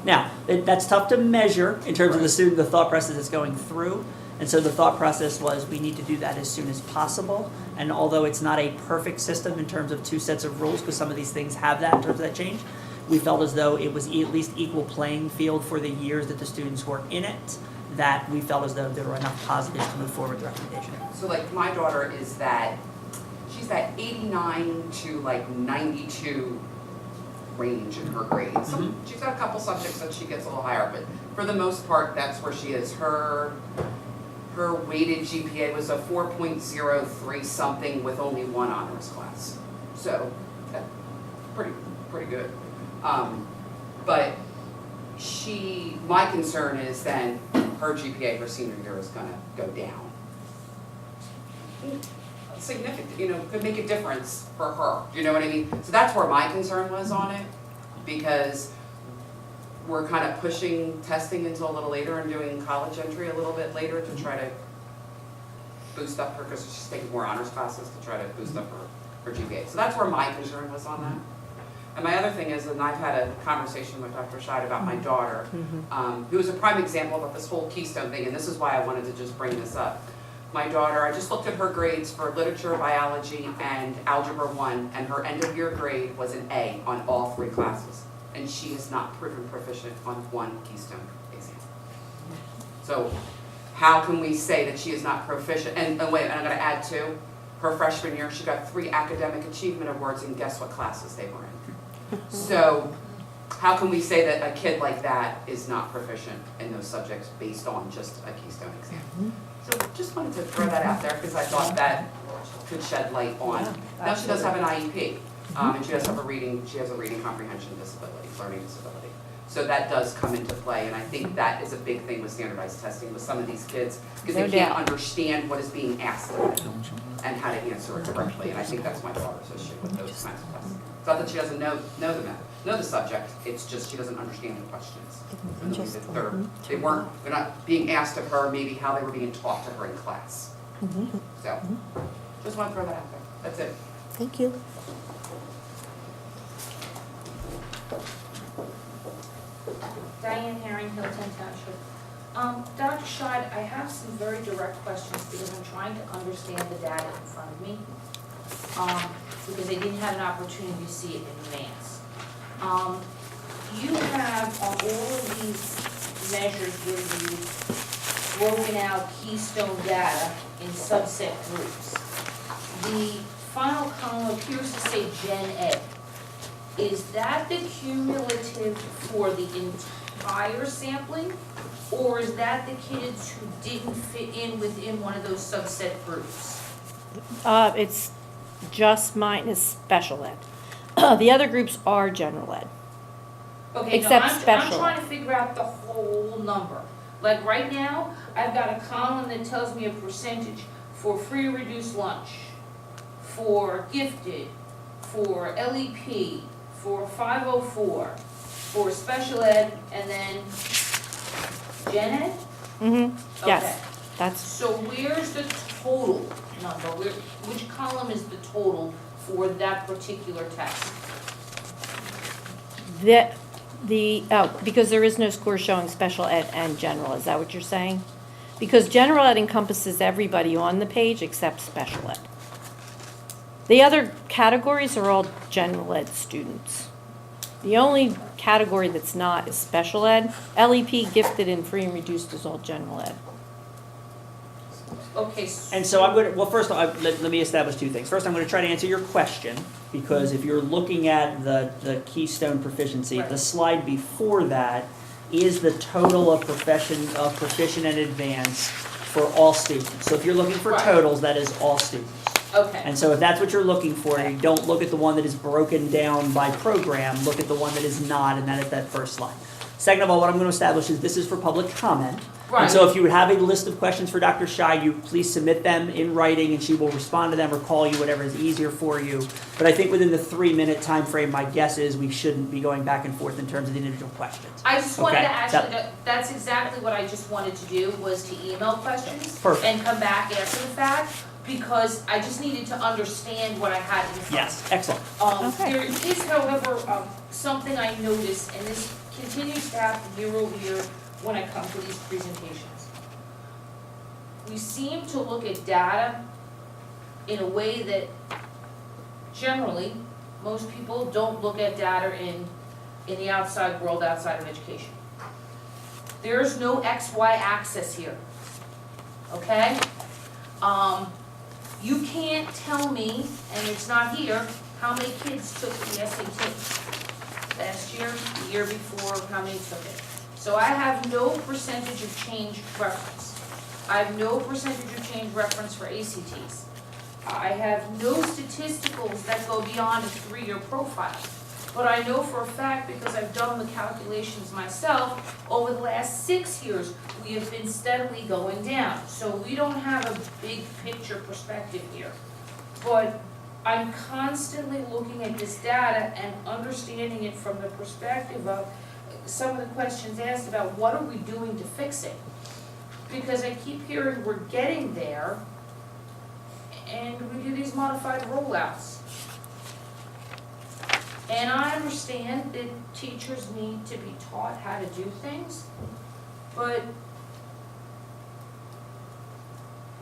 Now, that's tough to measure in terms of the student, the thought process that's going through. And so the thought process was we need to do that as soon as possible. And although it's not a perfect system in terms of two sets of rules, because some of these things have that in terms of that change, we felt as though it was at least equal playing field for the years that the students were in it, that we felt as though there were enough positives to move forward with the recommendation. So like my daughter is that, she's that 89 to like 92 range in her grades. She's got a couple subjects that she gets a little higher, but for the most part, that's where she is. Her weighted GPA was a 4.03 something with only one honors class. So, pretty good. But my concern is then her GPA her senior year is gonna go down. Significant, could make a difference for her, you know what I mean? So that's where my concern was on it, because we're kind of pushing testing until a little later and doing college entry a little bit later to try to boost up her, because she's taking more honors classes to try to boost up her GPA. So that's where my concern was on that. And my other thing is, and I've had a conversation with Dr. Scheid about my daughter, who is a prime example of this whole Keystone thing, and this is why I wanted to just bring this up. My daughter, I just looked at her grades for literature, biology, and algebra 1, and her end of year grade was an A on all 3 classes. And she is not proven proficient on one Keystone exam. So how can we say that she is not proficient? And wait, and I'm gonna add too, her freshman year, she got 3 academic achievement awards, and guess what classes they were in? So how can we say that a kid like that is not proficient in those subjects based on just a Keystone exam? So just wanted to throw that out there because I thought that could shed light on. Now she does have an IEP, and she has a reading comprehension disability, learning disability. So that does come into play, and I think that is a big thing with standardized testing with some of these kids, because they can't understand what is being asked of them and how to answer it correctly. And I think that's my daughter's issue with those kinds of tests. It's not that she doesn't know the subject, it's just she doesn't understand the questions. They're not being asked of her maybe how they were being taught to her in class. So, just want to throw that out there. That's it. Thank you. Diane Herring, Hilton Township. Dr. Scheid, I have some very direct questions because I'm trying to understand the data in front of me, because I didn't have an opportunity to see it in advance. You have on all of these measures where you've broken out Keystone data in subset groups. The final column appears to say Gen Ed. Is that the cumulative for the entire sampling, or is that the kids who didn't fit in within one of those subset groups? It's just mine is special ed. The other groups are general ed. Okay, Except no, I'm special. trying to figure out the whole number. Like right now, I've got a column that tells me a percentage for free or reduced lunch, for gifted, for LEP, for 504, for special ed, and then gen ed? Mm-hmm. Yes, Okay. that's So where's the total number? Which column is the total for that particular test? because there is no score showing special ed and general. Is that what you're saying? Because general ed encompasses everybody on the page except special ed. The other categories are all general ed students. The only category that's not is special ed. LEP, gifted, and free and reduced is all general ed. Okay. And so I'm going to, well, first let me establish 2 things. First, I'm going to try to answer your question, because if you're looking at the Keystone proficiency, Right. the slide before that is the total of proficient and advanced for all students. So if you're looking for Right. totals, that is all students. Okay. And so if that's what you're looking for, you don't look at the one that is broken down by program, look at the one that is not, and that is that first slide. Second of all, what I'm going to establish is this is for public comment. Right. And so if you would have a list of questions for Dr. Scheid, you please submit them in writing, and she will respond to them or call you, whatever is easier for you. But I think within the 3-minute time frame, my guess is we shouldn't be going back and forth in terms of the individual questions. I just wanted Okay, to actually, that's exactly what I just wanted to do, was to email questions. Perfect. And come back after the fact, because I just needed to understand what I had in front. Yes, excellent. Okay. There is, however, something I noticed, and this continues to happen year over year when I come to these presentations. We seem to look at data in a way that generally, most people don't look at data in the outside world, outside of education. There's no XY axis here, okay? You can't tell me, and it's not here, how many kids took the SAT last year, the year before, how many took it. So I have no percentage of change reference. I have no percentage of change reference for ACTs. I have no statisticals that go beyond a 3-year profile. But I know for a fact, because I've done the calculations myself, over the last 6 years, we have been steadily going down. So we don't have a big picture perspective here. But I'm constantly looking at this data and understanding it from the perspective of some of the questions asked about what are we doing to fix it? Because I keep hearing we're getting there, and we do these modified rollouts. And I understand that teachers need to be taught how to do things, but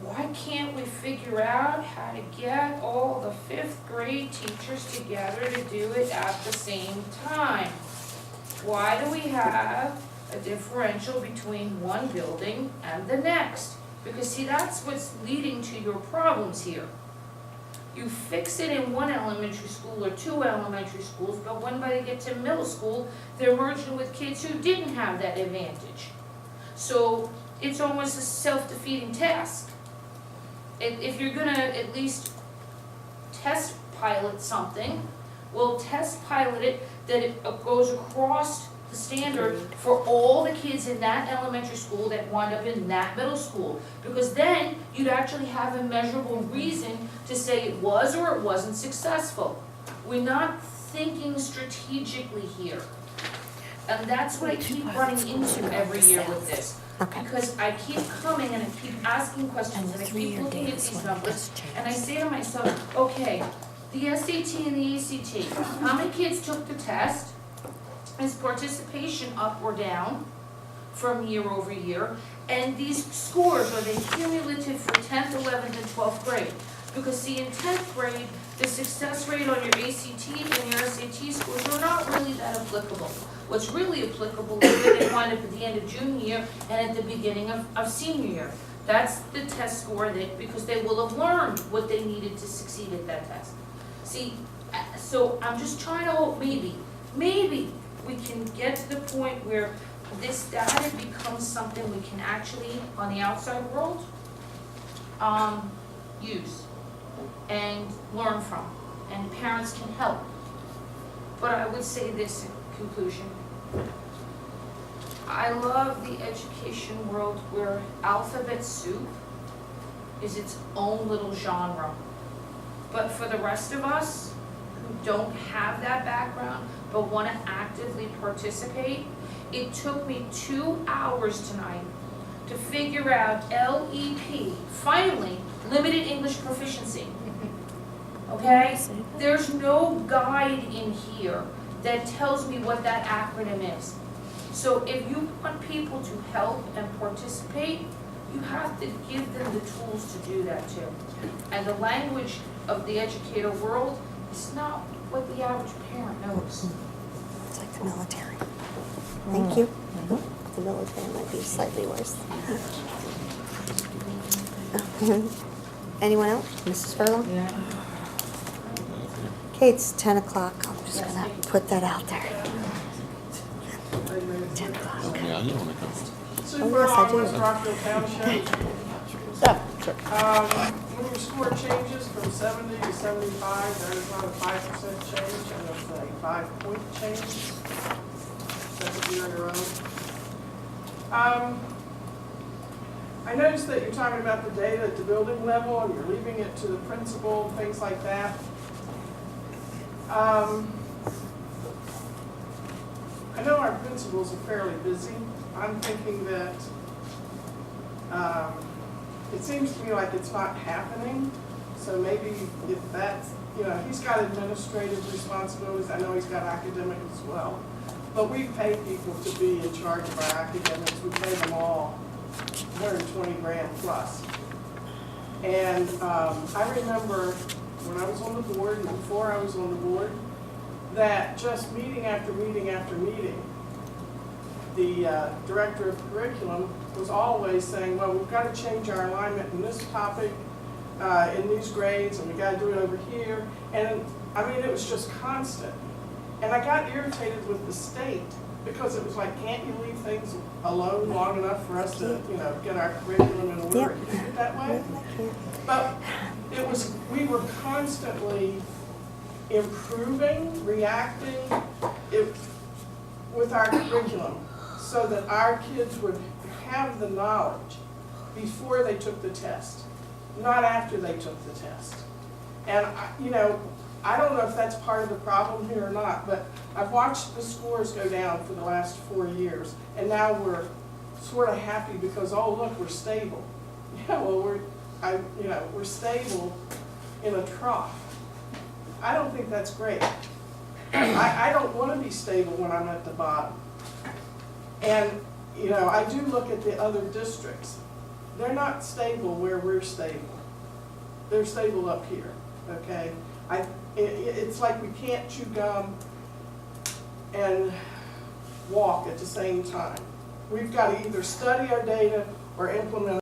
why can't we figure out how to get all the 5th grade teachers together to do it at the same time? Why do we have a differential between one building and the next? Because see, that's what's leading to your problems here. You fix it in one elementary school or 2 elementary schools, but when they get to middle school, they're merging with kids who didn't have that advantage. So it's almost a self-defeating task. If you're gonna at least test pilot something, we'll test pilot it that it goes across the standard for all the kids in that elementary school that wind up in that middle school. Because then you'd actually have a measurable reason to say it was or it wasn't successful. We're not thinking strategically here. And that's what I keep running into every year with this. Okay. Because I keep coming and I keep asking questions and I keep looking at these numbers and I say to myself, okay, the SAT and the ACT, how many kids took the test? Is participation up or down from year over year? And these scores, are they cumulative for 10th, 11th, and 12th grade? Because see, in 10th grade, the success rate on your ACT and your SAT scores are not really that applicable. What's really applicable is that they wind up at the end of junior year and at the beginning of senior year. That's the test score that, because they will have learned what they needed to succeed at that test. See, so I'm just trying to hope maybe we can get to the point where this data becomes something we can actually, on the outside world, use and learn from, and parents can help. But I would say this in conclusion. I love the education world where alphabet soup is its own little genre. But for the rest of us who don't have that background but want to actively participate, it took me 2 hours tonight to figure out LEP, finally, limited English proficiency. Okay? There's no guide in here that tells me what that acronym is. So if you want people to help and participate, you have to give them the tools to do that too. And the language of the educator world is not what the average parent knows. It's like the military. Thank you. The military might be slightly worse. Anyone else? Mrs. Furlong? Yeah. Okay, it's 10 o'clock. I'm just gonna put that out there. 10 o'clock. Yeah, you want to come. Oh, yes, I do. West Rockville Township. When your score changes from 70 to 75, there is not a 5% change, and it's a 5-point change. Second year in a row. I noticed that you're talking about the data at the building level, and you're leaving it to the principal, things like that. I know our principals are fairly busy. I'm thinking that it seems to me like it's not happening. So maybe if that's, he's got administrative responsibilities. I know he's got academic as well. But we pay people to be in charge of our academics, we pay them all 120 grand plus. And I remember when I was on the board, and before I was on the board, that just meeting after meeting after meeting, the director of curriculum was always saying, well, we've got to change our alignment in this topic, in these grades, and we got to do it over here. And I mean, it was just constant. And I got irritated with the state because it was like, can't you leave things alone long enough for us to, you know, get our curriculum in order and keep it that way? But it was, we were constantly improving, reacting with our curriculum so that our kids would have the knowledge before they took the test, not after they took the test. And, you know, I don't know if that's part of the problem here or not, but I've watched the scores go down for the last 4 years, and now we're sort of happy because, oh, look, we're stable. Yeah, well, we're stable in a trough. I don't think that's great. I don't want to be stable when I'm at the bottom. And, you know, I do look at the other districts. They're not stable where we're stable. They're stable up here, okay? It's like we can't chew gum and walk at the same time. We've got to either study our data or implement